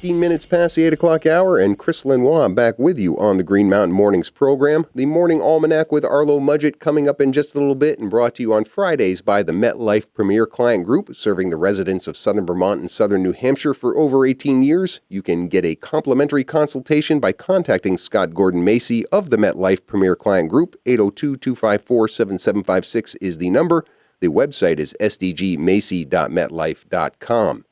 15 minutes past the 8 o'clock hour, and Chris Lenois back with you on the Green Mountain Mornings program. The Morning Almanac with Arlo Mudgett coming up in just a little bit, and brought to you on Fridays by the MetLife Premier Client Group, serving the residents of southern Vermont and southern New Hampshire for over 18 years. You can get a complimentary consultation by contacting Scott Gordon Macy of the MetLife Premier Client Group. 802-254-7756 is the number. The website is sdgmacy.metlife.com.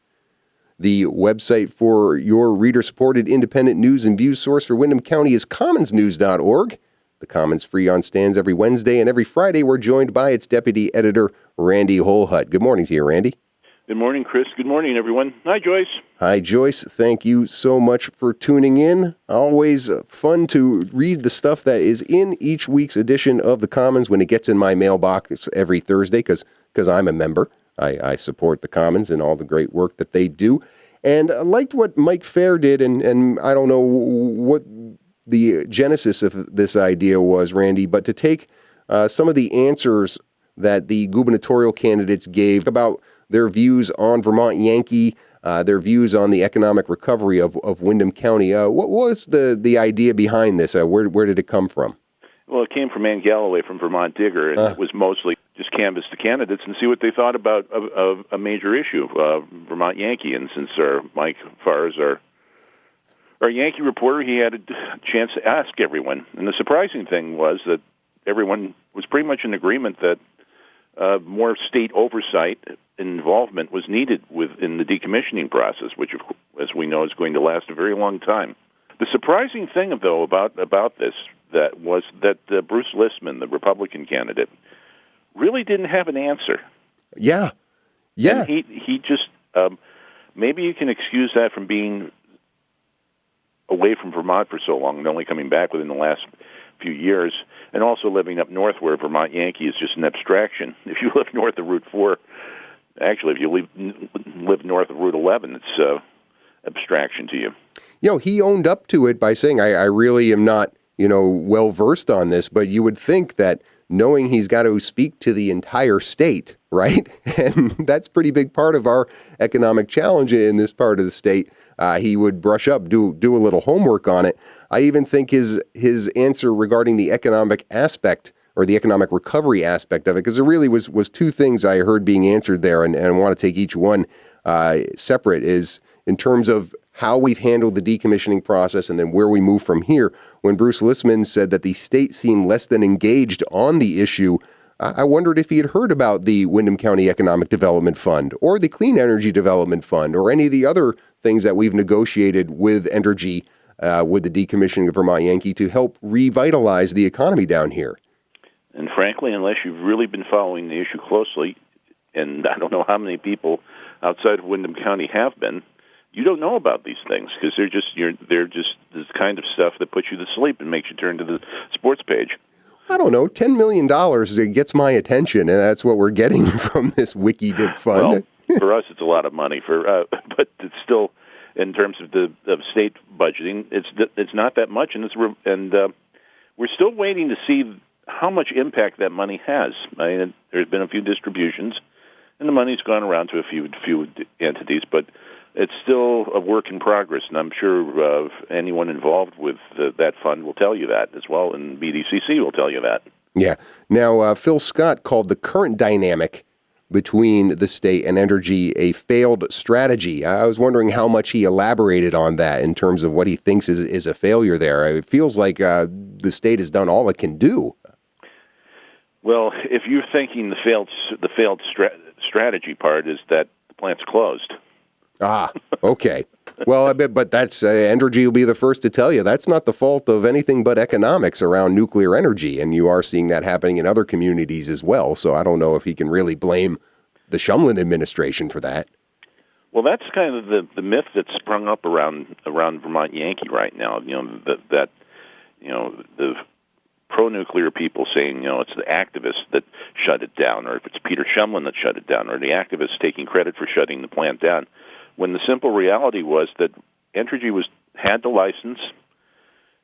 The website for your reader-supported independent news and views source for Windham County is commonsnews.org. The Commons free on stands every Wednesday, and every Friday we're joined by its deputy editor, Randy Holhut. Good morning to you, Randy. Good morning, Chris. Good morning, everyone. Hi, Joyce. Hi, Joyce. Thank you so much for tuning in. Always fun to read the stuff that is in each week's edition of the Commons when it gets in my mailbox every Thursday, because I'm a member. I support the Commons and all the great work that they do. And I liked what Mike Fair did, and I don't know what the genesis of this idea was, Randy, but to take some of the answers that the gubernatorial candidates gave about their views on Vermont Yankee, their views on the economic recovery of Windham County. What was the idea behind this? Where did it come from? Well, it came from Ann Galloway from Vermont Digger, and it was mostly just canvass the candidates and see what they thought about a major issue, Vermont Yankee. And since Mike Farr is our Yankee reporter, he had a chance to ask everyone. And the surprising thing was that everyone was pretty much in agreement that more state oversight and involvement was needed in the decommissioning process, which, as we know, is going to last a very long time. The surprising thing, though, about this was that Bruce Listman, the Republican candidate, really didn't have an answer. Yeah. And he just maybe you can excuse that from being away from Vermont for so long and only coming back within the last few years, and also living up north where Vermont Yankee is just an abstraction. If you live north of Route 4, actually, if you live north of Route 11, it's abstraction to you. He owned up to it by saying, I really am not, well-versed on this, but you would think that knowing he's got to speak to the entire state, right? And that's a pretty big part of our economic challenge in this part of the state. He would brush up, do a little homework on it. I even think his answer regarding the economic aspect or the economic recovery aspect of it, because there really was two things I heard being answered there, and I want to take each one separate, is in terms of how we've handled the decommissioning process and then where we move from here. When Bruce Listman said that the state seemed less than engaged on the issue, I wondered if he had heard about the Windham County Economic Development Fund or the Clean Energy Development Fund or any of the other things that we've negotiated with Entergy, with the decommissioning of Vermont Yankee to help revitalize the economy down here. And frankly, unless you've really been following the issue closely, and I don't know how many people outside of Windham County have been, you don't know about these things because they're just this kind of stuff that puts you to sleep and makes you turn to the sports page. I don't know, $10 million gets my attention, and that's what we're getting from this WikiDip fund. Well, for us, it's a lot of money. But it's still, in terms of the state budgeting, it's not that much, and we're still waiting to see how much impact that money has. I mean, there's been a few distributions, and the money's gone around to a few entities, but it's still a work in progress, and I'm sure anyone involved with that fund will tell you that as well, and BDCC will tell you that. Yeah. Now, Phil Scott called the current dynamic between the state and Entergy a failed strategy. I was wondering how much he elaborated on that in terms of what he thinks is a failure there. It feels like the state has done all it can do. Well, if you're thinking the failed strategy part is that the plant's closed. Ah, okay. Well, but that's Entergy will be the first to tell you that's not the fault of anything but economics around nuclear energy, and you are seeing that happening in other communities as well. So I don't know if he can really blame the Shumlin administration for that. Well, that's kind of the myth that's sprung up around Vermont Yankee right now. That the pro-nuclear people saying it's the activists that shut it down, or if it's Peter Shumlin that shut it down, or the activists taking credit for shutting the plant down. When the simple reality was that Entergy had the license,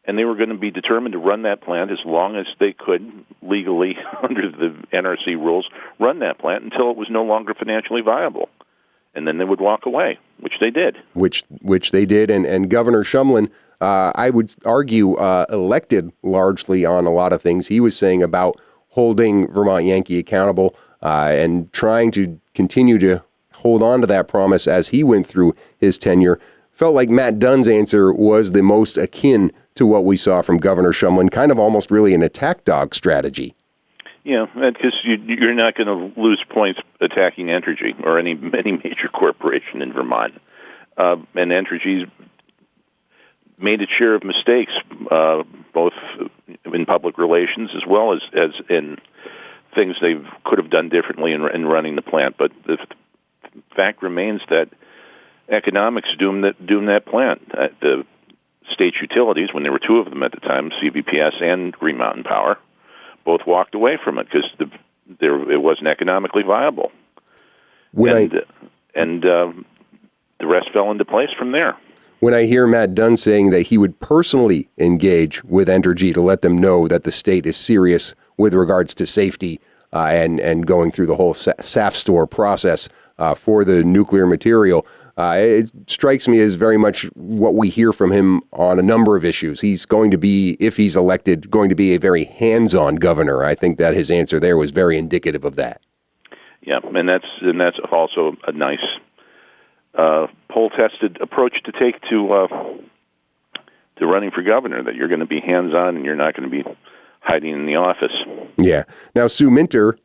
and they were going to be determined to run that plant as long as they could legally, under the NRC rules, run that plant until it was no longer financially viable. and then they would walk away, which they did. Which they did, and Governor Shumlin, I would argue, elected largely on a lot of things he was saying about holding Vermont Yankee accountable and trying to continue to hold on to that promise as he went through his tenure. Felt like Matt Dunn's answer was the most akin to what we saw from Governor Shumlin, kind of almost really an attack dog strategy. Yeah, because you're not going to lose points attacking Entergy or any major corporation in Vermont. And Entergy's made its share of mistakes, both in public relations as well as in things they could have done differently in running the plant. But the fact remains that economics doomed that plant. The state utilities, when there were two of them at the time, CVPS and Green Mountain Power, both walked away from it because it wasn't economically viable. And the rest fell into place from there. When I hear Matt Dunn saying that he would personally engage with Entergy to let them know that the state is serious with regards to safety and going through the whole SAF store process for the nuclear material, it strikes me as very much what we hear from him on a number of issues. He's going to be, if he's elected, going to be a very hands-on governor. I think that his answer there was very indicative of that. Yeah, and that's also a nice poll-tested approach to take to running for governor, that you're going to be hands-on and you're not going to be hiding in the office. Yeah. Now, Sue Minter,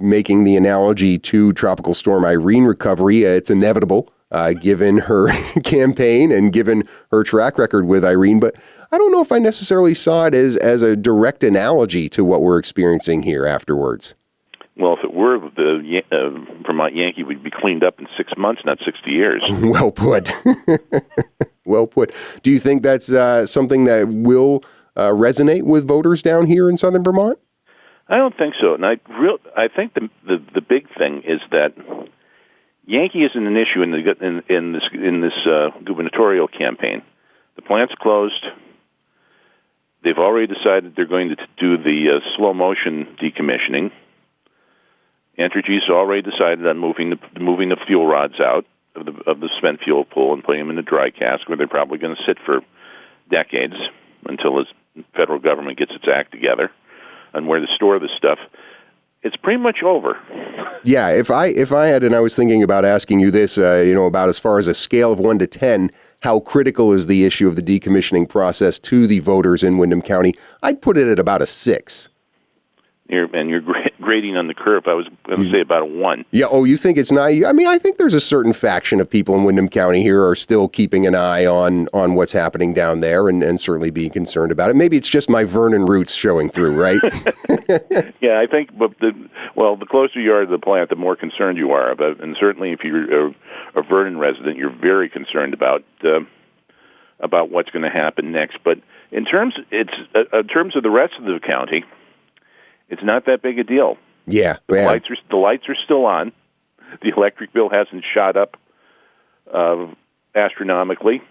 making the analogy to Tropical Storm Irene recovery, it's inevitable given her campaign and given her track record with Irene, but I don't know if I necessarily saw it as a direct analogy to what we're experiencing here afterwards. Well, if it were, the Vermont Yankee would be cleaned up in 6 months, not 60 years. Well put. Well put. Do you think that's something that will resonate with voters down here in southern Vermont? I don't think so. And I think the big thing is that Yankee isn't an issue in this gubernatorial campaign. The plant's closed. They've already decided they're going to do the slow motion decommissioning. Entergy's already decided on moving the fuel rods out of the spent fuel pool and putting them in a dry cask, where they're probably going to sit for decades until the federal government gets its act together on where to store this stuff. It's pretty much over. Yeah, if I had, and I was thinking about asking you this, about as far as a scale of 1 to 10, how critical is the issue of the decommissioning process to the voters in Windham County? I'd put it at about a 6. You're grading on the curve. I was going to say about a 1. Yeah. Oh, you think it's not? I mean, I think there's a certain faction of people in Windham County here are still keeping an eye on what's happening down there and certainly being concerned about it. Maybe it's just my Vernon roots showing through, right? Yeah, I think. But the closer you are to the plant, the more concerned you are about. And certainly, if you're a Vernon resident, you're very concerned about what's going to happen next. But in terms of the rest of the county, it's not that big a deal. Yeah, the lights are still on. The electric bill hasn't shot up astronomically,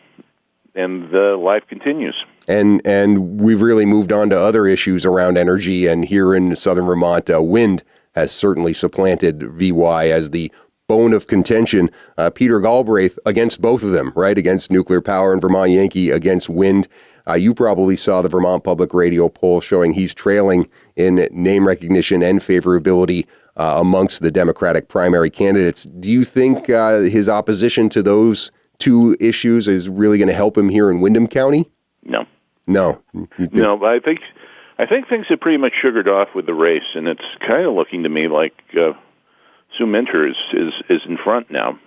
and the life continues. And we've really moved on to other issues around energy. And here in southern Vermont, wind has certainly supplanted VY as the bone of contention. Peter Galbraith against both of them, right? Against nuclear power, and Vermont Yankee against wind. You probably saw the Vermont Public Radio poll showing he's trailing in name recognition and favorability amongst the Democratic primary candidates. Do you think his opposition to those two issues is really going to help him here in Windham County? No. No. No, but I think things have pretty much sugared off with the race, and it's kind of looking to me like Sue Minter is in front now.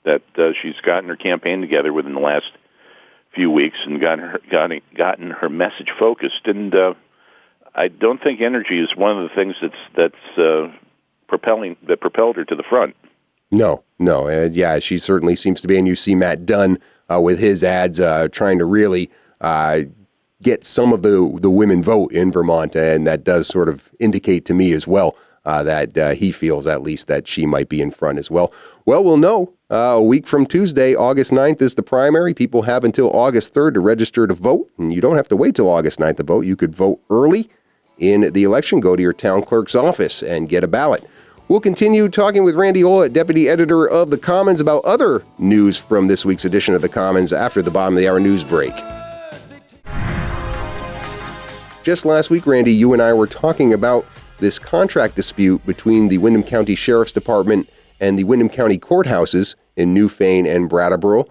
That she's gotten her campaign together within the last few weeks and gotten her message focused. And I don't think energy is one of the things that's propelled her to the front. No. Yeah, she certainly seems to be. And you see Matt Dunn with his ads trying to really get some of the women vote in Vermont, and that does sort of indicate to me as well that he feels at least that she might be in front as well. Well, we'll know a week from Tuesday. August 9th is the primary. People have until August 3rd to register to vote, and you don't have to wait till August 9th to vote. You could vote early in the election. Go to your town clerk's office and get a ballot. We'll continue talking with Randy Holhut, deputy editor of The Commons, about other news from this week's edition of The Commons after the bottom of the hour news break. Just last week, Randy, you and I were talking about this contract dispute between the Windham County Sheriff's Department and the Windham County courthouses in Newfane and Brattleboro,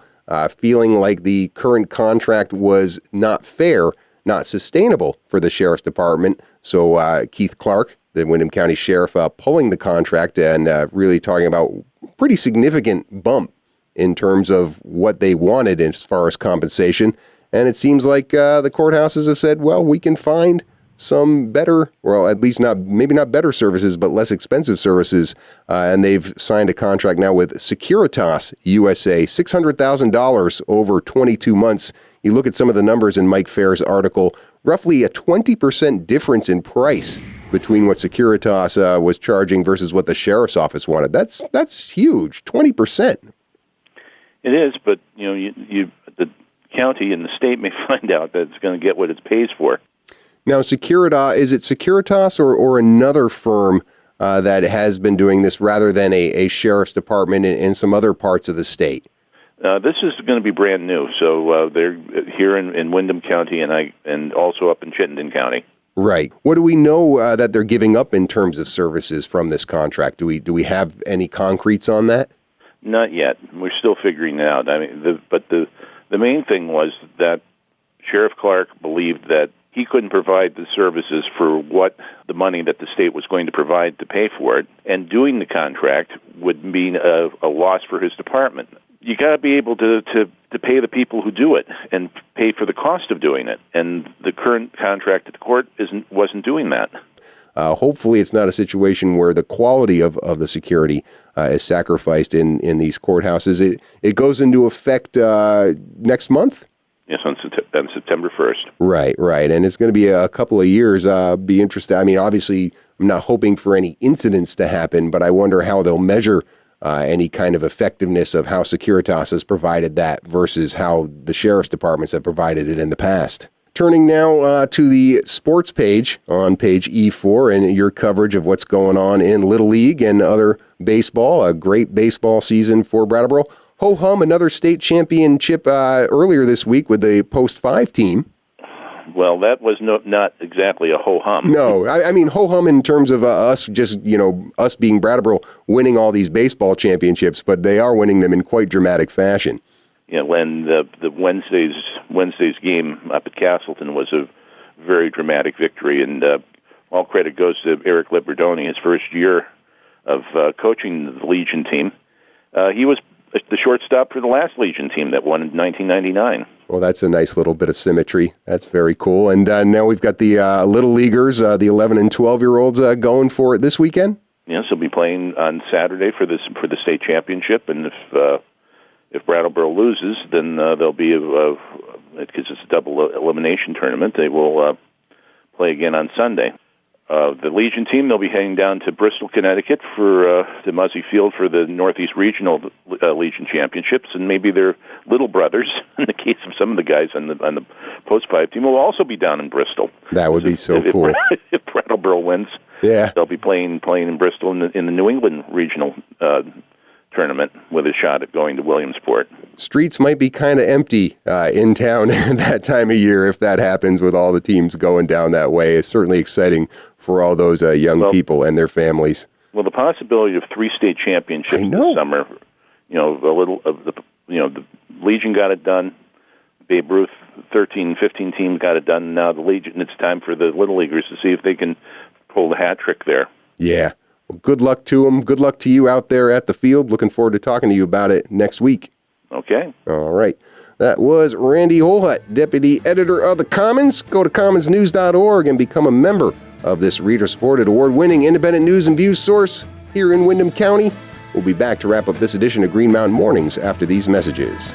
feeling like the current contract was not fair, not sustainable for the Sheriff's Department. So Keith Clark, the Windham County Sheriff, pulling the contract and really talking about pretty significant bump in terms of what they wanted as far as compensation. And it seems like the courthouses have said, well, we can find some better, well, at least maybe not better services, but less expensive services. And they've signed a contract now with Securitas USA, $600,000 over 22 months. You look at some of the numbers in Mike Fair's article, roughly a 20% difference in price between what Securitas was charging versus what the sheriff's office wanted. That's huge, 20%. It is, but the county and the state may find out that it's going to get what it pays for. Now, is it Securitas or another firm that has been doing this rather than a sheriff's department in some other parts of the state? This is going to be brand new. So they're here in Windham County and also up in Chittenden County. Right. What do we know that they're giving up in terms of services from this contract? Do we have any concretes on that? Not yet. We're still figuring it out. I mean, the main thing was that Sheriff Clark believed that he couldn't provide the services for what the money that the state was going to provide to pay for it, and doing the contract would mean a loss for his department. You got to be able to pay the people who do it and pay for the cost of doing it, and the current contract at the court wasn't doing that. Hopefully it's not a situation where the quality of the security is sacrificed in these courthouses. It goes into effect next month? Yes, on September 1st. Right. And it's going to be a couple of years. Be interested. I mean, obviously, I'm not hoping for any incidents to happen, but I wonder how they'll measure any kind of effectiveness of how Securitas has provided that versus how the sheriff's departments have provided it in the past. Turning now to the sports page on page E4 and your coverage of what's going on in Little League and other baseball. A great baseball season for Brattleboro. Ho-hum, another state championship earlier this week with the Post 5 team. Well, that was not exactly a ho-hum. No, I mean ho-hum in terms of us us being Brattleboro winning all these baseball championships, but they are winning them in quite dramatic fashion. Yeah, when the Wednesday's game up at Castleton was a very dramatic victory, and all credit goes to Eric Liberdoni, his first year of coaching the Legion team. He was the shortstop for the last Legion team that won in 1999. Well, that's a nice little bit of symmetry. That's very cool. And now we've got the Little Leaguers, the 11 and 12-year-olds going for it this weekend? Yes, they'll be playing on Saturday for the state championship, and if Brattleboro loses, then they'll be, because it's a double elimination tournament, they will play again on Sunday. The Legion team, they'll be heading down to Bristol, Connecticut for the Muzzy Field for the Northeast Regional Legion Championships, and maybe their little brothers, in the case of some of the guys on the Post 5 team, will also be down in Bristol. That would be so cool. If Brattleboro wins, yeah, they'll be playing in Bristol in the New England Regional tournament with a shot at going to Williamsport. Streets might be kind of empty in town that time of year if that happens with all the teams going down that way. It's certainly exciting for all those young people and their families. Well, the possibility of 3 state championships this summer, the Legion got it done. Babe Ruth, 13, 15 teams got it done. Now the Legion, it's time for the Little Leaguers to see if they can pull the hat trick there. Yeah. Well, good luck to them. Good luck to you out there at the field. Looking forward to talking to you about it next week. Okay. All right. That was Randy Holhut, deputy editor of The Commons. Go to commonsnews.org and become a member of this reader-supported, award-winning independent news and views source here in Windham County. We'll be back to wrap up this edition of Green Mountain Mornings after these messages.